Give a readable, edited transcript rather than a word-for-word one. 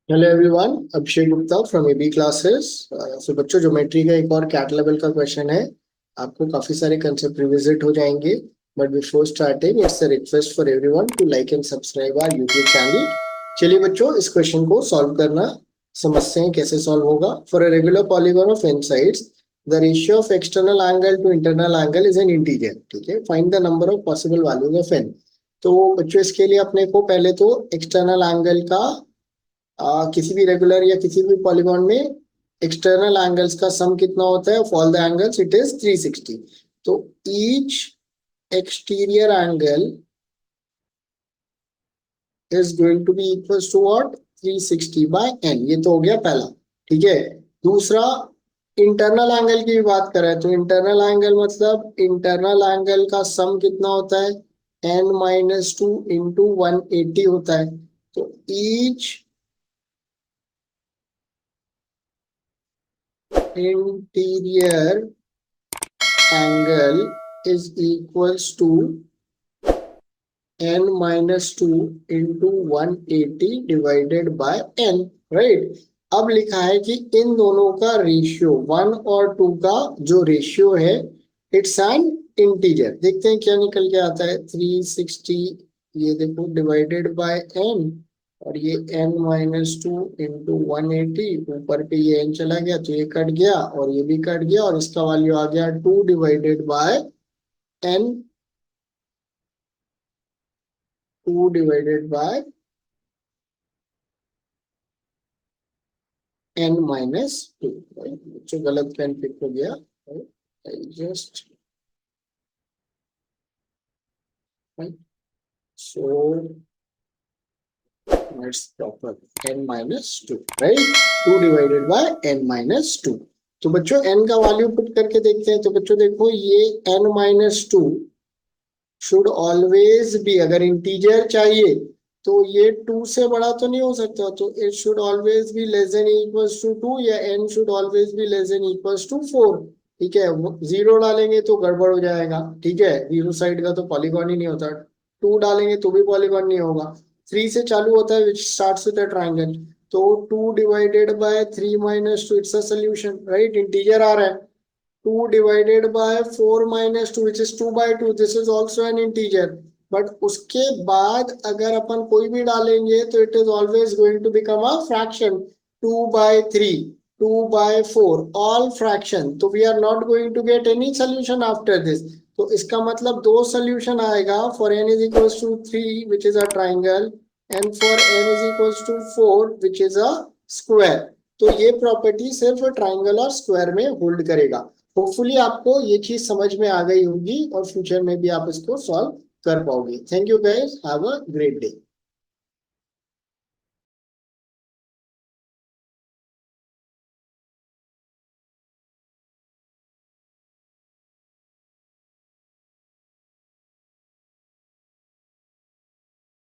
Hello everyone, Abhishek Gupta from AB classes. So बच्चों, geometry का एक और कैट लेवल का क्वेश्चन है। आपको काफी सारे कंसेप्ट रिविजिट हो जाएंगे, but before starting it's a request for everyone to like and subscribe our YouTube channel. चलिए बच्चों, इस क्वेश्चन को सॉल्व करना समझते हैं कैसे सॉल्व होगा। For a regular polygon of n sides, the ratio of external angle to internal angle is an integer. ठीक है, find the number of possible values of n. तो बच्चों, इसके लिए अपने को पहले तो एक्सटर्नल एंगल का किसी भी रेगुलर या किसी भी पॉलीगॉन में एक्सटर्नल एंगल्स का सम कितना होता है? Of all the angles it is 360। तो each exterior angle is going to be equal to what? 360 by n. ये तो हो गया पहला। ठीक है, दूसरा, इंटरनल एंगल की भी बात करें तो इंटरनल एंगल मतलब इंटरनल एंगल का सम कितना होता है? n-2 इंटू 180 होता है। तो each interior angle is equals to n-2 into 180 divided by n, right? अब लिखा है कि इन दोनों का रेशियो 1 और 2 का जो रेशियो है इट्स एन इंटीजर। देखते हैं क्या निकल के आता है। 360, ये देखो, डिवाइडेड बाय n, और ये n-2 इंटू 180, ऊपर पे ये n चला गया तो ये कट गया और ये भी कट गया, और इसका वैल्यू आ गया 2 divided bye n, 2 divided bye n-2। बच्चों, गलत पेन पिक हो गया। Just so it's proper n-2, right? 2 divided bye n-2। तो बच्चों, n का वैल्यू पुट करके देखते हैं। तो बच्चों देखो, ये n-2 शुड ऑलवेज बी, अगर इंटीजर चाहिए तो ये 2 से बड़ा तो नहीं हो सकता, तो it should always be less than equals to 2, या n should always be less than equals to 4। ठीक है, जीरो डालेंगे तो गड़बड़ हो जाएगा। ठीक है, जीरो साइड का तो पॉलीगॉन ही नहीं होता। 2 डालेंगे तो भी पॉलीगॉन नहीं होगा। 3 से चालू होता है which starts with a triangle. तो 2 divided by 3-2 it's a solution, right? Integer आ रहा है। 2 divided by 4 minus 2 which is 2 by 2, this is also an integer, but उसके बाद अगर अपन कोई भी डालेंगे तो it is always going to become a fraction। 2 by 3, 2 by 4, all fraction, तो we are not going to get any solution after this। तो इसका मतलब दो solution आएगा, for n is equals to 3 which is a triangle, and for n is equals to 4 which is a square। तो ये property सिर्फ triangle और square में होल्ड करेगा। होपफुली आपको ये चीज समझ में आ गई होगी और फ्यूचर में भी आप इसको सॉल्व कर पाओगे। Thank you guys, have a great day.